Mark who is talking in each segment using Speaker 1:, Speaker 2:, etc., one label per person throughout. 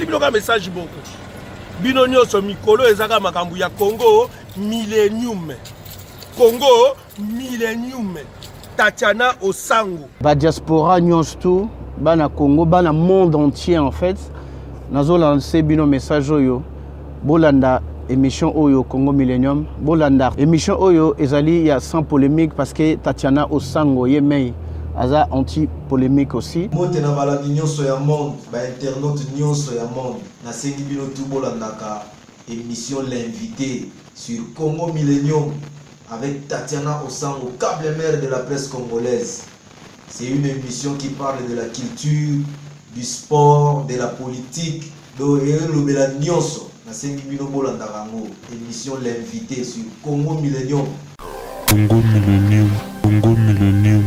Speaker 1: Un message beaucoup. Bino nyonso mikolo ezaka makambu ya Congo Millennium. Congo Millennium. Tatiana Osango.
Speaker 2: Ba diaspora nyonso bana Congo bana monde entier en fait. Nazo lancer bino message oyo. Bolanda émission Oyo Congo Millennium. Bolanda émission Oyo ezali ya sans polémique parce que Tatiana Osango yemei aza anti-polémique aussi.
Speaker 3: Mote na balandi nyonso ya monde, ba internaute nyonso ya monde. Na sengi bino tout bolandaka émission l'invité sur Congo Millennium avec Tatiana Osango, câble mère de la presse congolaise. C'est une émission qui parle de la culture, du sport, de la politique, de l'obéla nyonso. Na sengi bino bolandaka ngo émission l'invité sur Congo Millennium.
Speaker 4: Congo Millennium, Congo Millennium.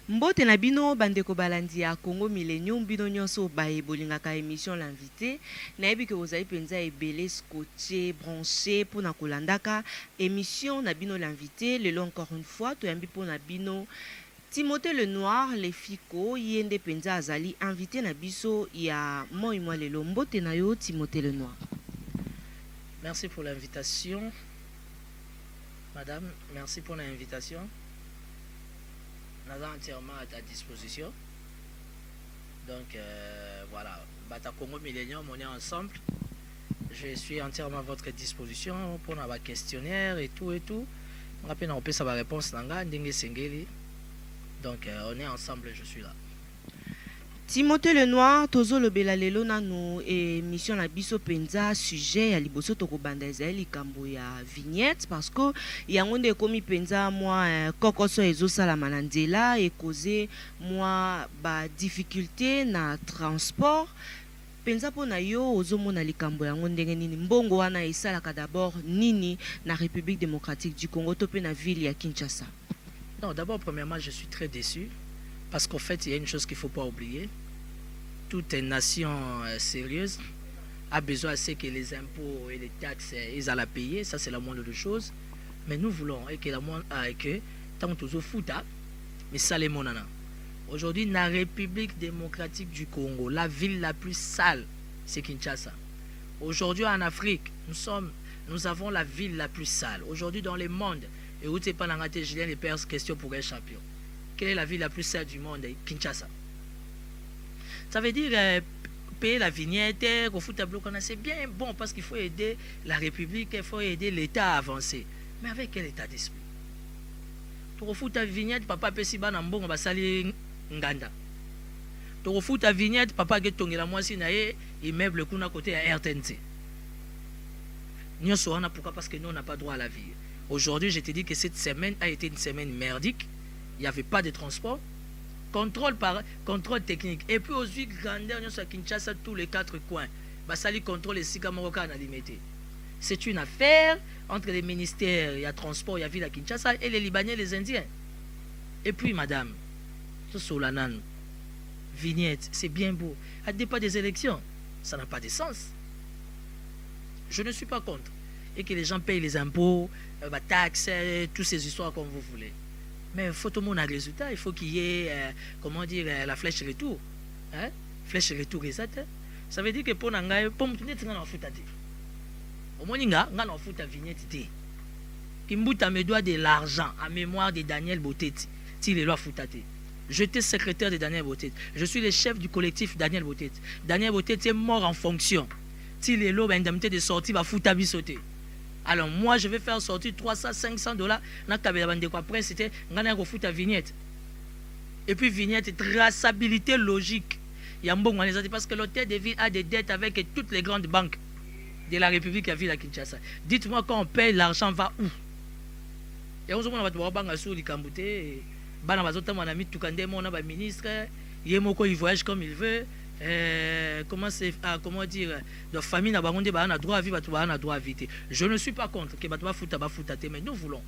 Speaker 5: Mbote na bino bandeko balandi ya Congo Millennium bino nyonso baye bolingaka émission l'invité na yebi ke ozali penza ebele scotché branché pour na kolandaka émission na bino l'invité lelo encore une fois to yambi pour na bino Timothée le Noir les Fiko yende penza azali invité na biso ya moi lelo mbote na yo Timothée le Noir.
Speaker 6: Merci pour l'invitation. Madame, merci pour l'invitation. Nous sommes entièrement à ta disposition. Donc voilà, Bata Congo Millennium, on est ensemble. Je suis entièrement à votre disposition pour nos questionnaires et tout et tout. On peut savoir réponse donc on est ensemble, je suis là.
Speaker 5: Timothée le Noir, tozo lobela lelo nanu émission na biso penza sujet ya liboso toko banda ezali kambo ya vignette parce que yango nde komi penza moi kokoso ezosala manandela et causer moi ba difficulté na transport penza pona yo ozomona likambo yango ndenge nini mbongo wana esalaka d'abord nini na République démocratique du Congo to pe na ville ya Kinshasa.
Speaker 6: Non, d'abord premièrement, je suis très déçu. Parce qu'en fait, il y a une chose qu'il ne faut pas oublier. Toute nation sérieuse a besoin de ce que les impôts et les taxes, ils allaient payer. Ça, c'est la moindre des choses. Mais nous voulons que la moindre, que tant que fout, mais ça, les monana. Aujourd'hui, dans la République démocratique du Congo, la ville la plus sale, c'est Kinshasa. Aujourd'hui, en Afrique, nous avons la ville la plus sale. Aujourd'hui, dans le monde, et où tu n'es pas dans la Julien et pères question pour un champion. Quelle est la ville la plus sale du monde? Kinshasa. Ça veut dire payer la vignette, c'est bien bon parce qu'il faut aider la République, il faut aider l'État à avancer. Mais avec quel état d'esprit? Tu refous ta vignette, papa peut si ban ambon va salir nganda. Tu refous ta vignette, papa get tongela moi si nae immeuble kuna côté à RTNC. Nous sommes pourquoi? Parce que nous on n'a pas droit à la vie. Aujourd'hui, je te dis que cette semaine a été une semaine merdique. Il n'y avait pas de transport. Contrôle technique. Et puis aujourd'hui, grandeur, nous sommes à Kinshasa, tous les quatre coins. Basali contrôle et Sika Marocain à limité. C'est une affaire entre les ministères, il y a transport, il y a ville à Kinshasa, et les Libanais et les Indiens. Et puis, madame, tout Solanan, vignette, c'est bien beau. À départ des élections, ça n'a pas de sens. Je ne suis pas contre. Et que les gens payent les impôts, taxes, toutes ces histoires comme vous voulez. Mais il faut tout le monde a résultat. Il faut qu'il y ait, comment dire, la flèche retour. Hein? Flèche retour, exact. Ça veut dire que pour nous, pour nous, nous avons fait au moins, nous avons fait ta vignette. Qui me à mes doigts de l'argent en mémoire de Daniel Botetti. Si les lois foutate. J'étais secrétaire de Daniel Botetti. Je suis le chef du collectif Daniel Botetti. Daniel Botetti est mort en fonction. Si les lois, l'indemnité de sortie va foutre sauter. Alors moi, je vais faire sortir 300, 500 $. Après, c'était un vignette. Et puis vignette, traçabilité logique. Il y a un bon parce que l'hôtel de ville a des dettes avec toutes les grandes banques de la République à ville à Kinshasa. Dites-moi quand on paye, l'argent va où? Et on se demande sur les Camboutés, on a mis tout le ministre, il voyage comme il veut. Comment dire, de famille n'a droit à vivre, n'a droit à vivre. Je ne suis pas contre que mais nous voulons.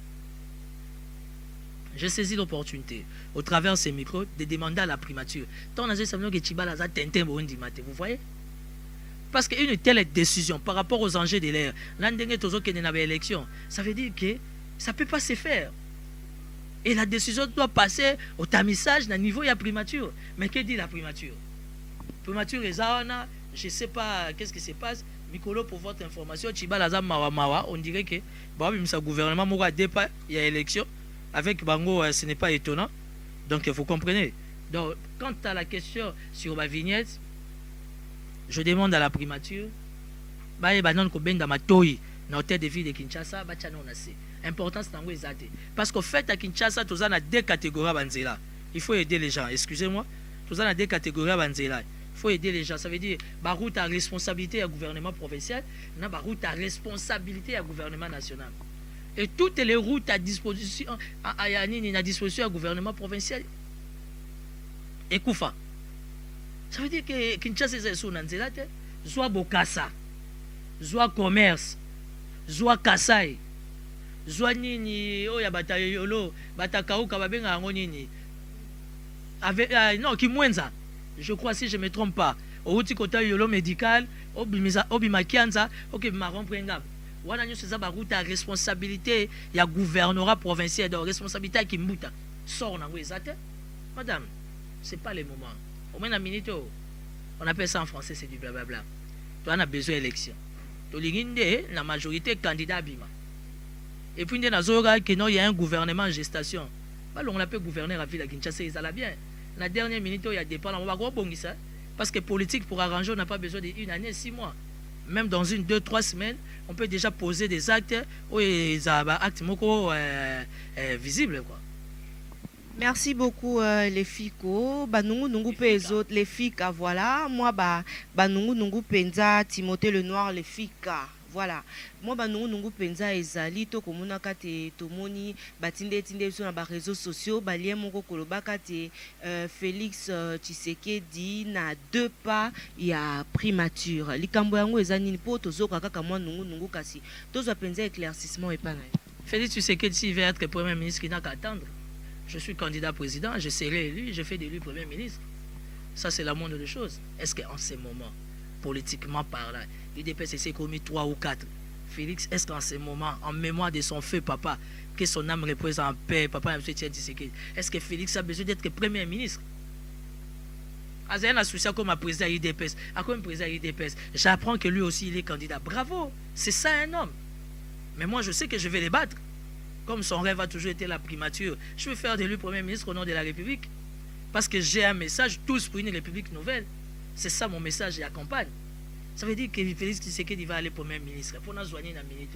Speaker 6: J'ai saisi l'opportunité, au travers de ces micros, de demander à la primature. Vous voyez? Parce qu'une telle décision par rapport aux enjeux de l'air, ça veut dire que ça ne peut pas se faire. Et la décision doit passer au tamissage d'un niveau de la primature. Mais que dit la primature? Primature, je ne sais pas qu'est-ce qui se passe. Mikolo, pour votre information, Tchibalaza Mawa, on dirait que le gouvernement Moura départ, il y a élection. Avec Bango, ce n'est pas étonnant. Donc, vous comprenez. Donc, quant à la question sur ma vignette, je demande à la primature, dans l'hôtel de ville de Kinshasa, importance dans les athées. Parce qu'au fait, à Kinshasa, tous a deux catégories banzela. Il faut aider les gens. Excusez-moi. Tous a deux catégories banzela. Il faut aider les gens. Ça veut dire, route à responsabilité à gouvernement provincial, route à responsabilité à gouvernement national. Et toutes les routes à disposition, à disposition à gouvernement provincial. Et Koufa. Ça veut dire que Kinshasa est sur Nanzela, soit Bokassa, soit commerce, soit Kassai, soit Nini, Oya Batayolo, Batakauka, Babenga Nini. Non, Kimwenza. Je crois, si je ne me trompe pas, au Kota Yolo médical, Obimakianza, ok, Marron Prengam. Wana nyo seza ba route à responsabilité, il y a gouvernorat provincial de responsabilité qui mouta. Sort na ngwezate. Madame, c'est pas le moment. Au moins, on appelle ça en français, c'est du blablabla. Tu as besoin d'élection. Tu as la majorité candidat Bima. Et puis, il y a un gouvernement en gestation. On appelle gouverneur à ville à Kinshasa, ils allaient bien. La dernière minute, il y a des départ, on va voir ça. Parce que politique, pour arranger, on n'a pas besoin d'une année, 6 mois. Même dans 1, 2, 3 semaines, on peut déjà poser des actes où ils ont des actes visibles, quoi.
Speaker 5: Merci beaucoup les Fiko. Banungu nungu pe les autres les Fika voilà. Moi banungu nungu penza Timothée le Noir les Fika. Voilà. Moi banungu nungu penza ezali to komuna kate tomoni batinde tinde sur na réseaux sociaux balien moko koloba kate Félix Tshisekedi na 2 pas ya primature. Likambo yango ezani ni po tozoka kaka moi nungu kasi. Tozo penza éclaircissement et pas.
Speaker 6: Félix Tshisekedi s'il veut être premier ministre qui n'a qu'à attendre. Je suis candidat président, je serai élu, je fais de lui premier ministre. Ça, c'est la moindre des choses. Est-ce qu'en ce moment, politiquement parlant, l'UDPS s'est commis 3 ou 4? Félix, est-ce qu'en ce moment, en mémoire de son feu papa, que son âme repose en paix, papa, est-ce que Félix a besoin d'être premier ministre? J'ai un associé comme président UDPS. Comme président UDPS, j'apprends que lui aussi, il est candidat. Bravo, c'est ça un homme. Mais moi, je sais que je vais les battre. Comme son rêve a toujours été la primature, je vais faire de lui premier ministre au nom de la République. Parce que j'ai un message, tous pour une République nouvelle. C'est ça mon message et la campagne. Ça veut dire que Félix Tshisekedi va aller premier ministre. Pour nous soigner dans minute.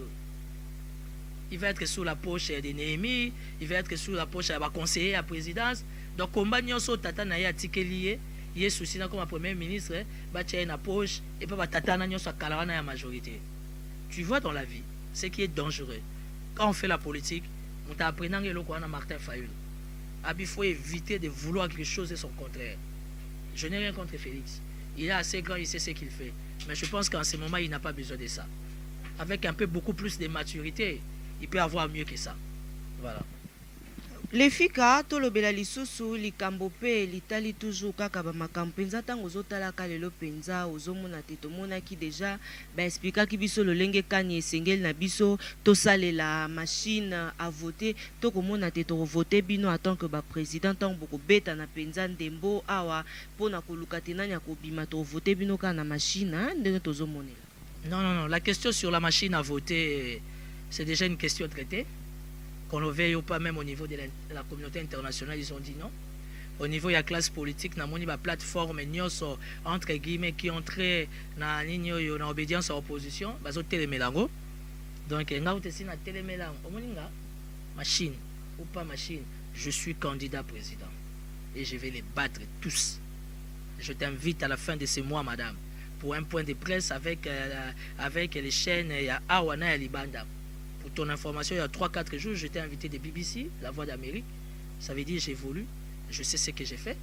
Speaker 6: Il va être sous la poche de Néhémie, il va être sous la poche de la conseiller à la présidence. Donc, combat nyonso tata na ya tikelié, il est souci comme premier ministre, ba tia na poche et pas tata na nyonso kala na ya majorité. Tu vois dans la vie, ce qui est dangereux. Quand on fait la politique, on t'a appris à Martin Fayulu. Il faut éviter de vouloir quelque chose de son contraire. Je n'ai rien contre Félix. Il est assez grand, il sait ce qu'il fait. Mais je pense qu'en ce moment, il n'a pas besoin de ça. Avec un peu beaucoup plus de maturité, il peut avoir mieux que ça. Voilà.
Speaker 5: Les fika tolobela lisusu likambo pe litali toujours kaka ba makambo penza tango zotala ka lelo penza ozomona te tomonaki déjà ba expliquer ki biso lolenge kani esengeli na biso to salela machine à voter to komona te to voter bino en tant que ba président tant boko beta na penza ndembo awa pona koluka te nanya ko bima to voter bino ka na machine ndenge tozomonela.
Speaker 6: Non, la question sur la machine à voter c'est déjà une question traitée. Qu'on le veuille ou pas, même au niveau de la communauté internationale, ils ont dit non. Au niveau de la classe politique, il y a une plateforme entre guillemets qui ont trait dans l'obédience à l'opposition. Donc, il y a une machine ou pas machine. Je suis candidat président et je vais les battre tous. Je t'invite à la fin de ce mois, madame, pour un point de presse avec les chaînes Awana et Libanda. Pour ton information, il y a 3-4 jours, j'étais invité de BBC, La Voix d'Amérique. Ça veut dire j'évolue, je sais ce que j'ai fait.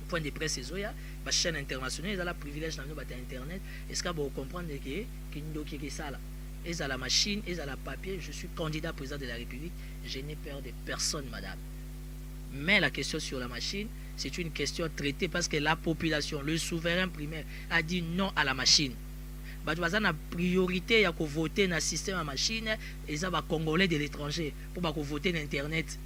Speaker 6: Au point de presse, la chaîne internationale, ils ont le privilège d'amener Internet. Est-ce que vous comprenez que ça là? Ils ont la machine, ils ont le papier. Je suis candidat président de la République. Je n'ai peur de personne, madame. Mais la question sur la machine, c'est une question traitée parce que la population, le souverain primaire, a dit non à la machine. Il y a une priorité à voter dans le système à machine et ça va Congolais de l'étranger pour voter dans Internet.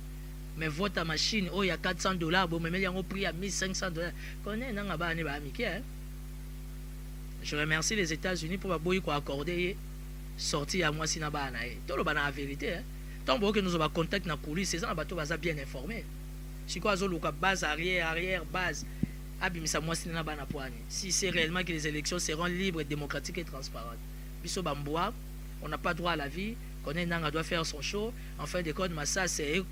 Speaker 6: Mais vote à machine, il y a $400, bon, mais il y a un prix à $1,500. Connais, Je remercie les États-Unis pour accorder sortie à moi si na ba na e. Tout le ba na vérité hein. Tant que nous avons contact na police, ces gens bateau baza bien informés. Si quoi zo luka base arrière base. Abimisa moi si na ba na poani. Si c'est réellement que les élections seront libres, démocratiques et transparentes. Biso bamboa, on n'a pas droit à la vie. Connaît Nanga doit faire son show. En fin de compte, Massa c'est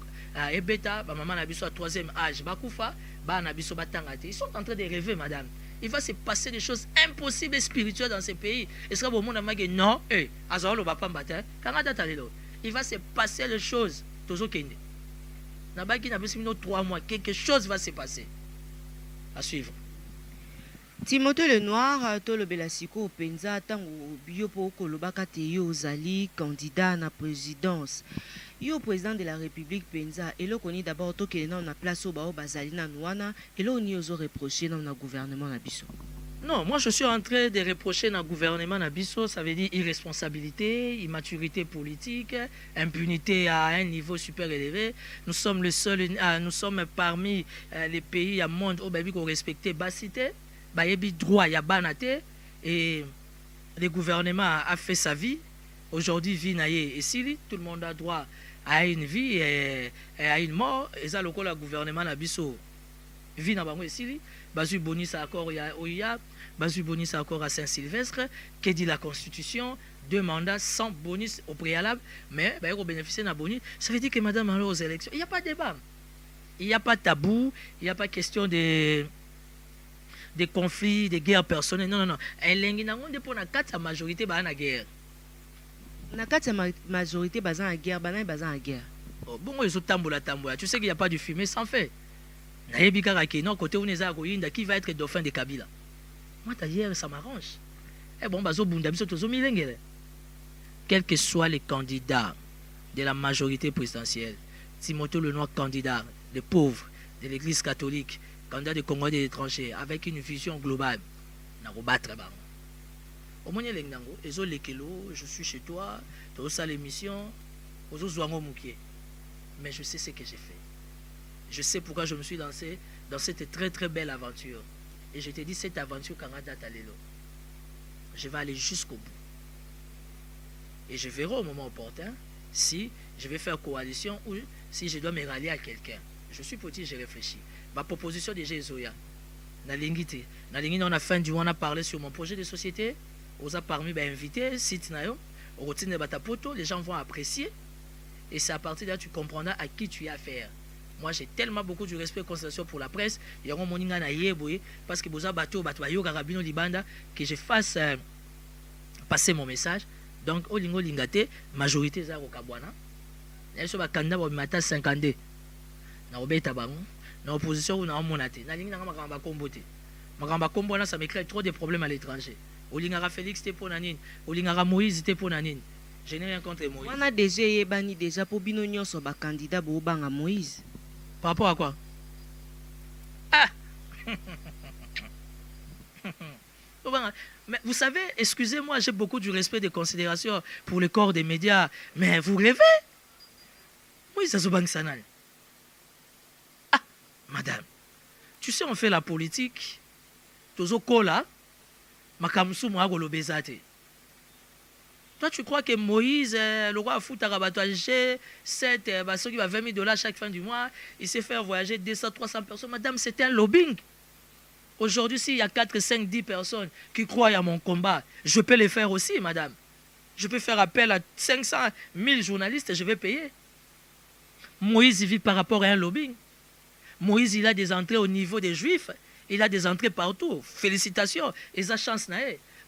Speaker 6: Ebeta, maman na biso à 3e âge. Bakufa, ba na biso batangate. Ils sont en train de rêver, madame. Il va se passer des choses impossibles et spirituelles dans ces pays. Est-ce que le monde a dit non, il va se passer des choses. 3 mois, quelque chose va se passer. À suivre.
Speaker 5: Timothée Lenoir, Tolo Belasiko, Penza, Tango, Biopo, Kolobaka, Teyo, Zali, candidat à la présidence. Yo président de la République Penza, et là, on est d'abord tout qui est dans la place au Bao Bazali Nanouana, et là, on y a reproché dans le gouvernement Nabiso.
Speaker 6: Non, moi je suis en train de reprocher dans le gouvernement Nabiso, ça veut dire irresponsabilité, immaturité politique, impunité à un niveau super élevé. Nous sommes le seul, nous sommes parmi les pays à monde où on respecte Bassité, Bayebi droit, Yabanate, et le gouvernement a fait sa vie. Aujourd'hui, vie naïe et Sili, tout le monde a droit à une vie et à une mort. Et ça, le gouvernement Nabiso, vie na bango et Sili, Basu Bonis accord à Oya, Basu Bonis accord à Saint-Sylvestre, que dit la Constitution, 2 mandats sans bonus au préalable, mais au bénéficier d'un bonus. Ça veut dire que madame alors aux élections, il n'y a pas de débat. Il n'y a pas de tabou, il n'y a pas de question de conflits, de guerres personnelles. Non, non, non. Elle est pour la majorité dans la guerre.
Speaker 5: Na majorité bazan à guerre, banane bazan à guerre.
Speaker 6: Bon, ils ont tamboula. Tu sais qu'il n'y a pas de fumée sans fait. Non, côté où qui va être dauphin de Kabila. Moi, hier, ça m'arrange. Eh bon, quel que soit les candidats de la majorité présidentielle, Timothée Lenoir, candidat des pauvres, de l'église catholique, candidat des Congolais de l'étranger, avec une vision globale, on va battre. Au moins, je suis chez toi, tu as l'émission, mais je sais ce que j'ai fait. Je sais pourquoi je me suis lancé dans cette très très belle aventure. Et je te dis, cette aventure, je vais aller jusqu'au bout. Et je verrai au moment opportun si je vais faire coalition ou si je dois me rallier à quelqu'un. Je suis petit, j'ai réfléchi. Ma proposition déjà est Zoya. On a fin du mois, on a parlé sur mon projet de société. On a parmi invités, site nayo, les gens vont apprécier. Et c'est à partir de là que tu comprendras à qui tu as affaire. Moi, j'ai tellement beaucoup de respect et considération pour la presse. Il y a un moninga na yeboye parce que boza bateau batwayo garabino libanda que je fasse passer mon message. Donc au lingo lingate majorité za ko kabwana. Ils sont ba candidat ba mata 52. Na obeta bango. Na opposition ou na monate. Na lingi na makamba kombote. Makamba kombona ça me crée trop de problèmes à l'étranger. Olingara Félix te pour nanine. Olingara Moïse te pour nanine. Je n'ai rien contre Moïse.
Speaker 5: On a déjà pour binonyo sur ba candidat bo banga Moïse.
Speaker 6: Par rapport à quoi? Ah. Mais vous savez, excusez-moi, j'ai beaucoup de respect et de considération pour le corps des médias, mais vous rêvez? Oui, ça se banque sanal. Ah, madame, tu sais, on fait la politique. Tozo kola, makamsu moago lobezate. Toi, tu crois que Moïse, le roi fout à rabatouager 7, ceux qui va $20 chaque fin du mois, il sait faire voyager 200, 300 personnes. Madame, c'est un lobbying. Aujourd'hui, s'il y a 4, 5, 10 personnes qui croient à mon combat, je peux les faire aussi, madame. Je peux faire appel à 500 000 journalistes et je vais payer. Moïse vit par rapport à un lobbying. Moïse, il a des entrées au niveau des Juifs. Il a des entrées partout. Félicitations. Et ça chance.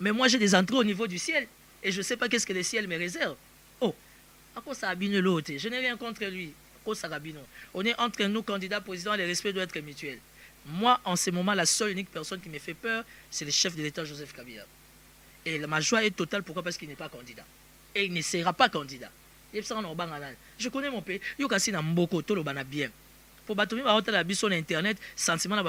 Speaker 6: Mais moi, j'ai des entrées au niveau du ciel. Et je ne sais pas qu'est-ce que le ciel me réserve. Oh, à quoi ça abîme l'autre? Je n'ai rien contre lui. À quoi ça abîme? On est entre nous, candidats présidents, le respect doit être mutuel. Moi, en ce moment, la seule unique personne qui me fait peur, c'est le chef de l'État, Joseph Kabila. Et ma joie est totale. Pourquoi? Parce qu'il n'est pas candidat. Et il ne sera pas candidat. Je connais mon pays. Je suis bien. Pour battre la bise sur Internet, sentiment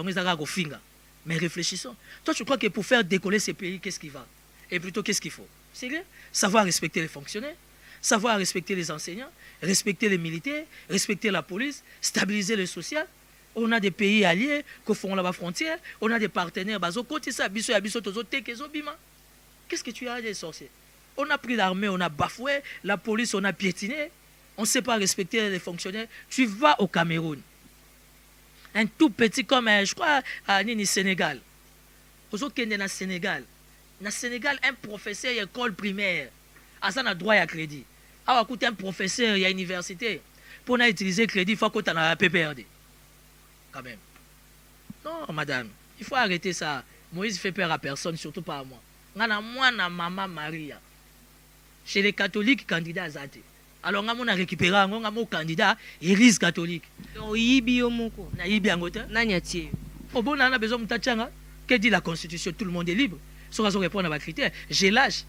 Speaker 6: mais réfléchissons. Toi, tu crois que pour faire décoller ces pays, qu'est-ce qu'il va? Et plutôt, qu'est-ce qu'il faut? C'est vrai? Savoir respecter les fonctionnaires, savoir respecter les enseignants, respecter les militaires, respecter la police, stabiliser le social. On a des pays alliés qui font la frontière, on a des partenaires. Qu'est-ce que tu as des sorciers? On a pris l'armée, on a bafoué, la police, on a piétiné, on ne sait pas respecter les fonctionnaires. Tu vas au Cameroun, un tout petit comme, je crois, à Nini, Sénégal. Aux autres qui sont au Sénégal. Dans Sénégal, un professeur à l'école primaire, à ça, on a droit à crédit. Alors, écoute, un professeur à l'université, pour utiliser le crédit, il faut qu'on ait un PPRD. Quand même. Non, madame, il faut arrêter ça. Moïse fait peur à personne, surtout pas à moi. Moi, maman Maria. Chez les catholiques, candidats à Zate. Alors, on a récupéré un candidat, église catholique.
Speaker 5: Donc, yibi omoko.
Speaker 6: Na yibi angote.
Speaker 5: Nanyati.
Speaker 6: Au bon, on a besoin de tachanga. Que dit la Constitution? Tout le monde est libre. Si on répond à ma critère, j'ai l'âge.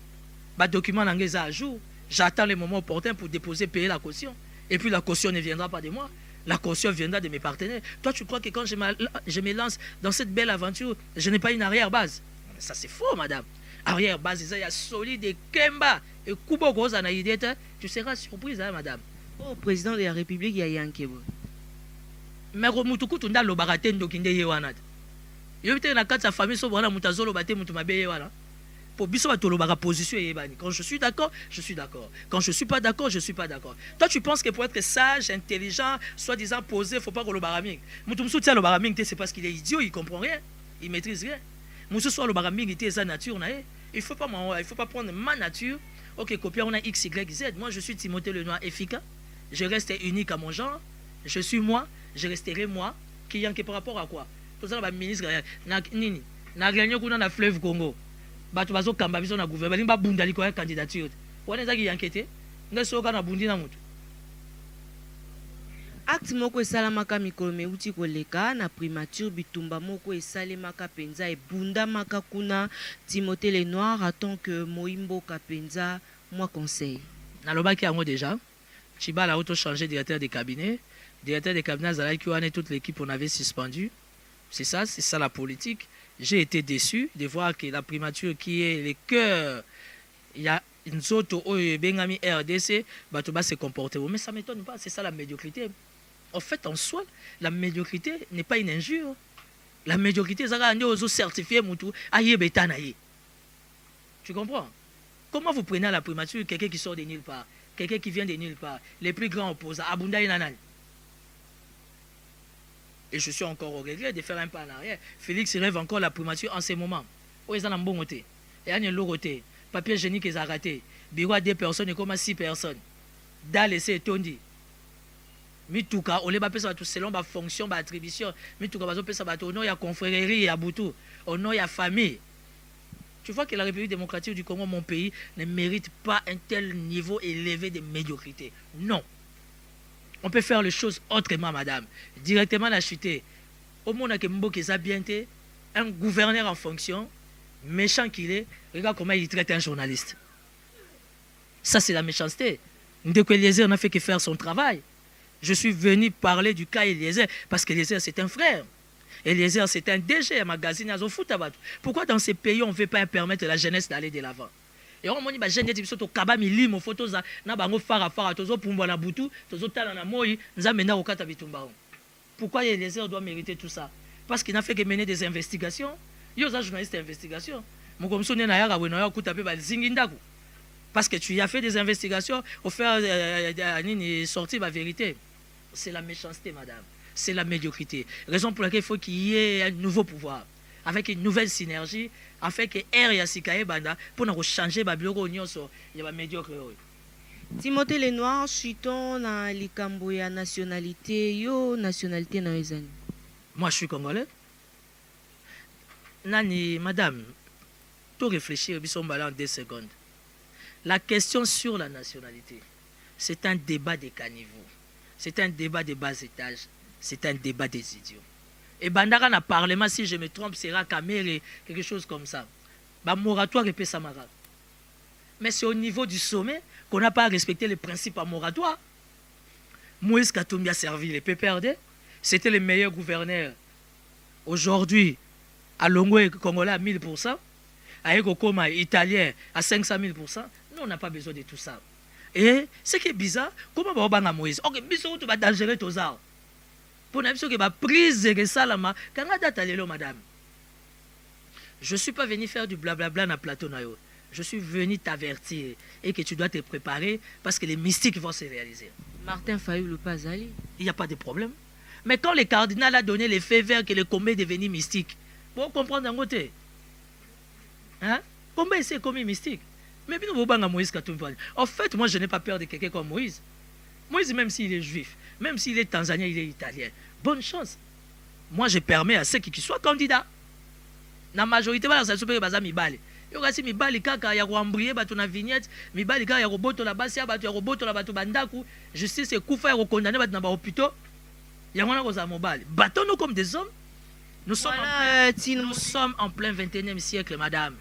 Speaker 6: Ma document n'engage à jour. J'attends le moment opportun pour déposer, payer la caution. Et puis la caution ne viendra pas de moi. La caution viendra de mes partenaires. Toi, tu crois que quand je me lance dans cette belle aventure, je n'ai pas une arrière-base? Ça, c'est faux, madame. Arrière-base, il y a solide et Kemba. Et Kubo Goza Naïdeta, tu seras surprise, hein, madame.
Speaker 5: Oh, président de la République, il y a Yankebo.
Speaker 6: Mais Romutuku, tu n'as pas le baratin de Kinde Yewanat. Il y a une carte de famille, sur la Moutazolo, Baté, Moutumabe Yewana. Pour Bissot, tu as position. Quand je suis d'accord, je suis d'accord. Quand je ne suis pas d'accord, je ne suis pas d'accord. Toi, tu penses que pour être sage, intelligent, soi-disant posé, il ne faut pas que le baraming. Moutoumsou tient le baraming, c'est parce qu'il est idiot, il ne comprend rien, il ne maîtrise rien. Moussou soit le baraming, il est sa nature. Il ne faut pas prendre ma nature. Ok, copier, on a X, Y, Z. Moi, je suis Timothée Lenoir efficace. Je reste unique à mon genre. Je suis moi. Je resterai moi. Qui est par rapport à quoi? Tout ça, le ministre, Nini, n'a gagné qu'on a le fleuve Congo. Bato bazo kamba biso na gouvernement ba bundali ko candidature. Wana zaki yankete. Ngeso kana bundi na mutu.
Speaker 5: Acte moko esalamaka mikolo meuti koleka na primature bitumba moko esalemaka penza ebunda maka kuna Timothée Lenoir attend que Moimbo Kapenza moi conseil.
Speaker 6: Nalobaki yango déjà. Chibala auto changé directeur de cabinet. Directeur de cabinet Zalaki wana toute l'équipe on avait suspendu. C'est ça la politique. J'ai été déçu de voir que la primature qui est le cœur, il y a une autre Bengami RDC, Batoba se comporter. Mais ça ne m'étonne pas, c'est ça la médiocrité. En fait, en soi, la médiocrité n'est pas une injure. La médiocrité, c'est un certifié. Tu comprends? Comment vous prenez à la primature quelqu'un qui sort de nulle part, quelqu'un qui vient de nulle part, les plus grands opposants, Abunda et Nanan? Et je suis encore au regret de faire un pas en arrière. Félix rêve encore la primature en ce moment. Où ils sont en bon côté. Et il y a un côté. Papier génique ils ont raté. Bureau à 2 personnes et comme à 6 personnes. Dans l'essai tondi. Mitouka, on les va faire selon ma fonction, ma attribution. Mitouka, on va faire ça au nom, il y a confrérie, il y a Boutou. Au nom, il y a famille. Tu vois que la République démocratique du Congo, mon pays, ne mérite pas un tel niveau élevé de médiocrité. Non. On peut faire les choses autrement, madame. Directement la chuter. Au monde un gouverneur en fonction, méchant qu'il est, regarde comment il traite un journaliste. Ça, c'est la méchanceté. Ndeko Eliezer n'a fait que faire son travail. Je suis venu parler du cas Eliezer parce qu'Eliezer, c'est un frère. Eliezer, c'est un DG, un magazine. Pourquoi dans ces pays, on ne veut pas permettre à la jeunesse d'aller de l'avant? Et on m'a dit, jeune dit, au kabami limo photos na bango fara tozo pumba na butu, tozo tala na moi, nzamena okata bitumba. Pourquoi Eliezer doit mériter tout ça? Parce qu'il n'a fait que mener des investigations. Yo za journaliste d'investigation. Mon comme sonné na yaka wena ya kuta pe ba zingindaku. Parce que tu as fait des investigations, au faire sortir la vérité. C'est la méchanceté, madame. C'est la médiocrité. Raison pour laquelle il faut qu'il y ait un nouveau pouvoir, avec une nouvelle synergie, afin que R et Asikaye Banda, pour nous changer le bureau, il y a médiocre.
Speaker 5: Timothée Lenoir, chutons dans likambo ya nationalité, yo nationalité na ezani.
Speaker 6: Moi, je suis congolais. Nani, madame, tout réfléchir, ils sont en 2 secondes. La question sur la nationalité, c'est un débat des caniveaux. C'est un débat des bas étages. C'est un débat des idiots. Et Bandara n'a parlement, si je me trompe, sera Kamere, quelque chose comme ça. Bah, moratoire et Pessamara. Mais c'est au niveau du sommet qu'on n'a pas respecté les principes à moratoire. Moïse Katumbi a servi les PPRD. C'était le meilleur gouverneur. Aujourd'hui, à Longwe, Congolais à 1000%. À Ekokoma, Italien à 500 000%. Nous, on n'a pas besoin de tout ça. Et ce qui est bizarre, comment on va Moïse? Ok, Bissot, tu vas dangerer tous arbres. Pour nous, il y a prise de salama. Quand on a madame, je ne suis pas venu faire du blablabla dans le plateau. Je suis venu t'avertir et que tu dois te préparer parce que les mystiques vont se réaliser.
Speaker 5: Martin Fayulu pas allé.
Speaker 6: Il n'y a pas de problème. Mais quand le cardinal a donné les faits verts que le combat est devenu mystique, pour comprendre d'un côté, hein? Combat c'est commis mystique. Mais nous voulons Moïse Katumbi. En fait, moi je n'ai pas peur de quelqu'un comme Moïse. Moïse, même s'il est juif, même s'il est tanzanien, il est italien. Bonne chance. Moi je permets à ceux qui soient candidats. La majorité, ça se peut que mibali. Yokasi mibali kaka ya kuambrier batu na vignette, mibali kaka ya roboto la basi ya batu ya roboto la batu bandaku, justice et kufa ya condamner batu na ba hôpitaux. Yangona ko za mobali. Battons-nous comme des hommes. Nous sommes en plein 21e siècle, madame.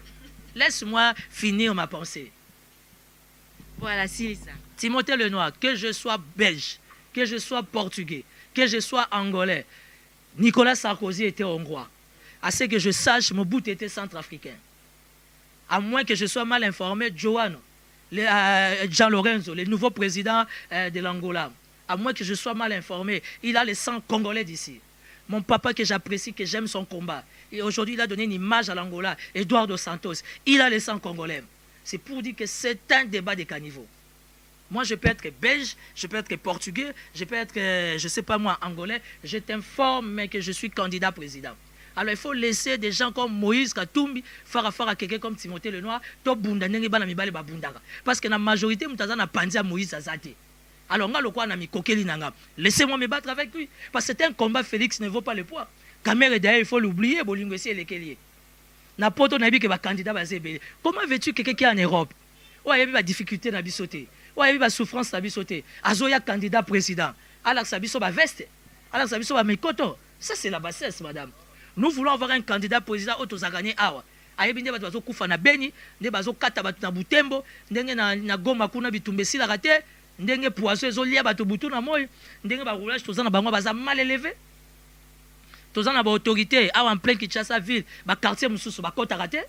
Speaker 6: Laisse-moi finir ma pensée.
Speaker 5: Voilà, c'est ça.
Speaker 6: Timothée Lenoir, que je sois belge, que je sois portugais, que je sois angolais, Nicolas Sarkozy était hongrois. À ce que je sache, Mobutu était centrafricain. À moins que je sois mal informé, Joano, Jean Lorenzo, le nouveau président de l'Angola, à moins que je sois mal informé, il a le sang congolais d'ici. Mon papa que j'apprécie, que j'aime son combat. Et aujourd'hui, il a donné une image à l'Angola, Eduardo Santos. Il a le sang congolais. C'est pour dire que c'est un débat de caniveau. Moi, je peux être belge, je peux être portugais, je peux être, je ne sais pas moi, angolais. Je t'informe que je suis candidat président. Alors, il faut laisser des gens comme Moïse Katumbi faire affaire à quelqu'un comme Timothée Lenoir. Parce que la majorité, nous avons pensé à Moïse Azate. Alors, laissez-moi me battre avec lui. Parce que c'est un combat, Félix ne vaut pas le poids. Caméra d'ailleurs, il faut l'oublier. Comment veux-tu quelqu'un qui est en Europe? Il y a des difficultés dans la sauté. Il y a des souffrances dans la sauté. Azoya candidat président. Alors, ça va veste. Alors, ça va mekoto. Ça, c'est la bassesse, madame. Nous voulons avoir un candidat président auto zagane awa. Ayebi nde bato kufa na Beni, nde bazo kata bato na Butembo, ndenge na Goma kuna bitumbesi la rate, ndenge poisson ezolia bato butu na moyo, ndenge ba roulage tozana bango baza mal élevé. Tozana ba autorité awa en plein Kinshasa ville, ba quartier mususu ba kota rate.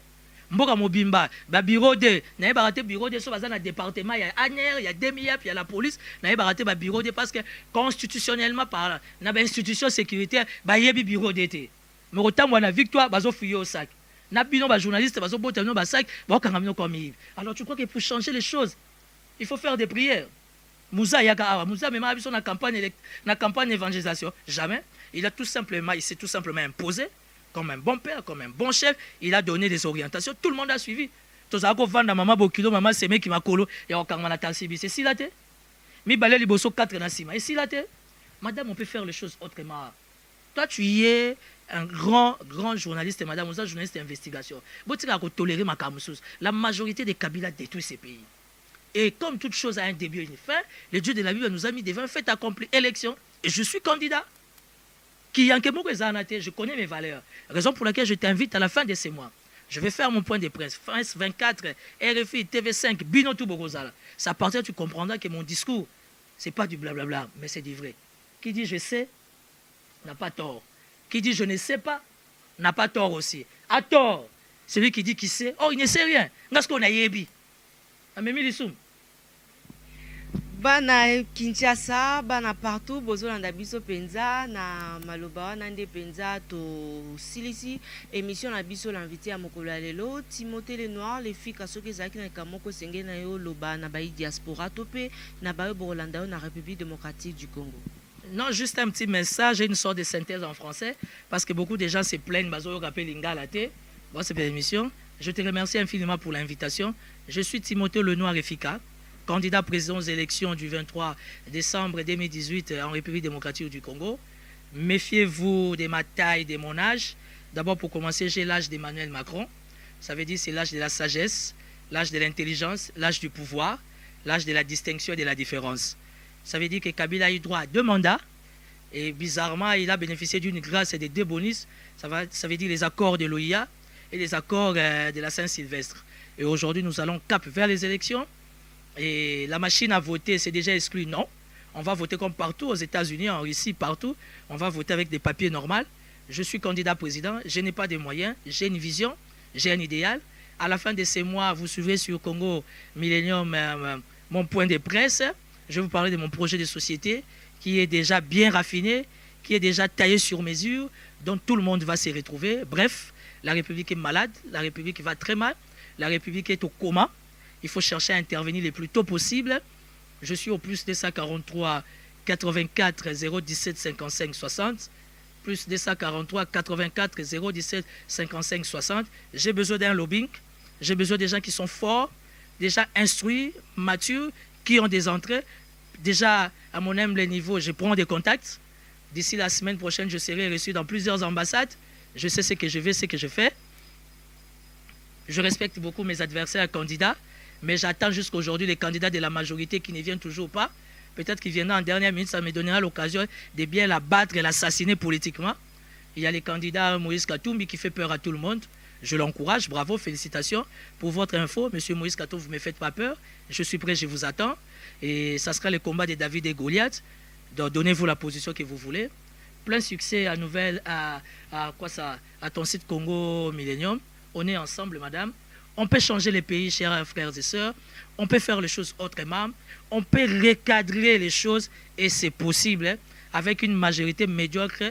Speaker 6: Mboka mobimba, ba bureau de, na ba rate bureau de so baza na département ya Aner, ya Demiap, ya la police, na ba rate ba bureau de parce que constitutionnellement parlant, na ba institution sécuritaire ba yebi bureau d'été. Mais autant moi la victoire, bazo fouiller au sac. Nabino ba journaliste, bazo boter no ba sac, ba kangamino comme il. Alors tu crois que pour changer les choses, il faut faire des prières. Moussa yaka awa, Moussa même abiso na campagne d'évangélisation, jamais. Il s'est tout simplement imposé comme un bon père, comme un bon chef, il a donné des orientations, tout le monde a suivi. Tozako vanda mama bokilo, mama seme ki makolo, ya okangana tansibi, c'est si la té. Mi balé liboso 4 na sima, et si la té. Madame, on peut faire les choses autrement. Toi, tu y es un grand journaliste, madame, un journaliste d'investigation. La majorité des Kabila détruit ces pays. Et comme toute chose a un début et une fin, le Dieu de la Bible nous a mis devant un fait accompli, élection. Et je suis candidat. Je connais mes valeurs. Raison pour laquelle je t'invite à la fin de ces mois. Je vais faire mon point de presse. France 24, RFI, TV5, Binotou Bogozala. Ça appartient, tu comprendras que mon discours, ce n'est pas du blablabla, mais c'est du vrai. Qui dit je sais, n'a pas tort. Qui dit je ne sais pas, n'a pas tort aussi. À tort, celui qui dit qu'il sait, oh, il ne sait rien. Qu'est-ce qu'on a yébi?
Speaker 5: Bana Kinshasa, bana partout, bozolanda biso penza na maloba wana nde penza to silisi émission na biso l'invité à mokolo lelo Timothée Lenoir les filles kasoki zaki na kamoko senge na yo loba na ba diaspora topé na ba Bolanda na République démocratique du Congo.
Speaker 6: Non, juste un petit message et une sorte de synthèse en français parce que beaucoup de gens se plaignent bazo rappel ingalaté. Bon, c'est l'émission. Je te remercie infiniment pour l'invitation. Je suis Timothée Lenoir Efika, candidat président aux élections du 23 décembre 2018 en République démocratique du Congo. Méfiez-vous de ma taille, de mon âge. D'abord, pour commencer, j'ai l'âge d'Emmanuel Macron. Ça veut dire c'est l'âge de la sagesse, l'âge de l'intelligence, l'âge du pouvoir, l'âge de la distinction et de la différence. Ça veut dire que Kabila a eu droit à 2 mandats et bizarrement, il a bénéficié d'une grâce et de 2 bonus. Ça veut dire les accords de l'OIA et les accords de la Saint-Sylvestre. Et aujourd'hui, nous allons cap vers les élections. Et la machine à voter, c'est déjà exclu. Non. On va voter comme partout, aux États-Unis, en Russie, partout. On va voter avec des papiers normaux. Je suis candidat président. Je n'ai pas de moyens. J'ai une vision. J'ai un idéal. À la fin de ces mois, vous suivrez sur Congo Millennium mon point de presse. Je vais vous parler de mon projet de société qui est déjà bien raffiné, qui est déjà taillé sur mesure, dont tout le monde va se retrouver. Bref, la République est malade. La République va très mal. La République est au coma. Il faut chercher à intervenir le plus tôt possible. Je suis au plus 243 84 017 55 60. Plus 243 84 017 55 60. J'ai besoin d'un lobbying. J'ai besoin des gens qui sont forts, déjà instruits, matures, qui ont des entrées. Déjà, à mon humble niveau, je prends des contacts. D'ici la semaine prochaine, je serai reçu dans plusieurs ambassades. Je sais ce que je vais, ce que je fais. Je respecte beaucoup mes adversaires candidats, mais j'attends jusqu'aujourd'hui les candidats de la majorité qui ne viennent toujours pas. Peut-être qu'ils viendront en dernière minute, ça me donnera l'occasion de bien la battre et l'assassiner politiquement. Il y a les candidats Moïse Katumbi qui fait peur à tout le monde. Je l'encourage, bravo, félicitations. Pour votre info, monsieur Moïse Katumbi, vous ne me faites pas peur. Je suis prêt, je vous attends. Et ça sera le combat de David et Goliath. Donc, donnez-vous la position que vous voulez. Plein succès à ton site Congo Millennium. On est ensemble, madame. On peut changer les pays, chers frères et sœurs. On peut faire les choses autrement. On peut recadrer les choses et c'est possible hein, avec une majorité médiocre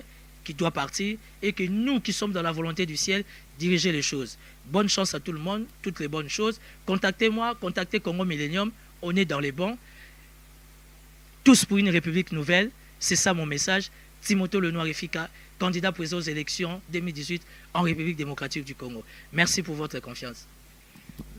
Speaker 6: qui doit partir et que nous qui sommes dans la volonté du ciel, diriger les choses. Bonne chance à tout le monde, toutes les bonnes choses. Contactez-moi, contactez Congo Millennium. On est dans les bons. Tous pour une République nouvelle. C'est ça mon message. Timothée Lenoir Efika, candidat président aux élections 2018 en République démocratique du Congo. Merci pour votre confiance.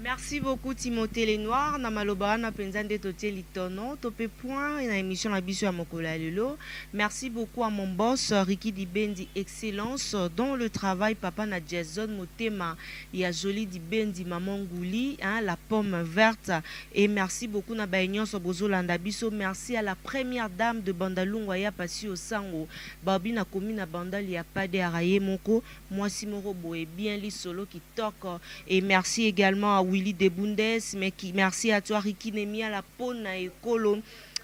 Speaker 5: Merci beaucoup Timothée Lenoir na maloba na penzande totie litono topé point na émission la biso ya mokola lelo. Merci beaucoup à mon boss Ricky Dibendi Excellence dans le travail papa na Jason Motema ya Jolie Dibendi Maman Ngouli hein, la pomme verte et merci beaucoup na baignon so bozolanda biso. Merci à la première dame de Bandalungwa ya Pasi Osango babi na komi na bandali ya Pade Araye Moko moi Simoro Boé bien li solo qui toque et merci également à Willy Debundes, mais qui merci à toi Ricky Nemia la Pona et Colon.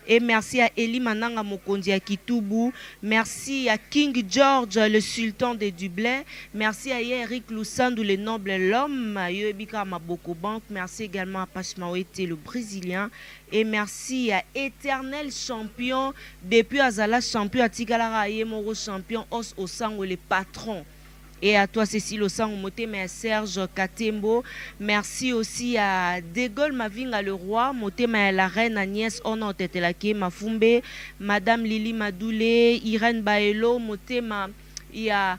Speaker 5: Et merci à Eli Mananga Mokondi à Kitubu. Merci à King George, le sultan de Dublin. Merci à Eric Lusandou, le noble l'homme. Yoebika Maboko Bank. Merci également à Pachmaouete, le brésilien. Et merci à Éternel champion. Depuis Azala champion, à Tigalara Yemoro champion, Os Osango, le patron. Et à toi, Cécile Osango Motema et Serge Katembo. Merci aussi à Degol Mavinga le roi, Motema et la reine Agnès Ono Tetelake Mafumbe, Madame Lili Madoulé, Irène Baelo, Motema. Il y a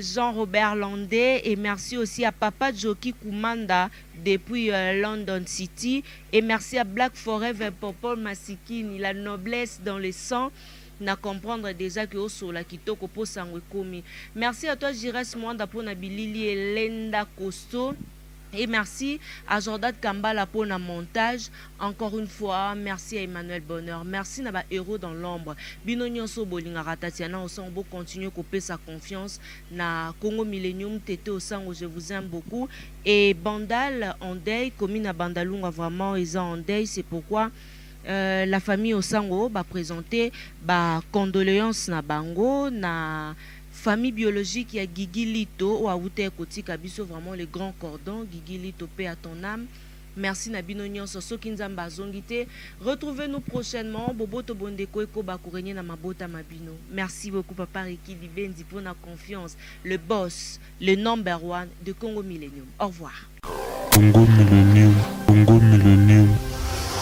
Speaker 5: Jean-Robert Landé et merci aussi à Papa Joki Koumanda depuis London City. Et merci à Black Forever Popol Masikini, la noblesse dans le sang. Na comprendre déjà que Osola Kitoko po sangwe komi. Merci à toi Jires Mwanda pour na bilili et Lenda Costo. Et merci à Jordan Kambala pour na montage. Encore une fois, merci à Emmanuel Bonheur. Merci na ba héros dans l'ombre. Bino nyonso bolinga ratatiana osango continue couper sa confiance na Congo Millennium tété osango je vous aime beaucoup et Bandal en deuil comme na Bandalunga vraiment ils en deuil c'est pourquoi la famille Osango va présenter condoléances na bango na famille biologique ya Guigui Lito ou Aouté Koti Kabiso vraiment le grand cordon Guigui Lito paix à ton âme. Merci Nabino Nyonso Sokinzamba Zongite. Retrouvez-nous prochainement Boboto Bondeko Eko Bakurenye na Mabota Mabino. Merci beaucoup Papa Ricky Dibendi pour la confiance, le boss, le number one de Congo Millennium. Au revoir.
Speaker 4: Congo Millennium, Congo Millennium.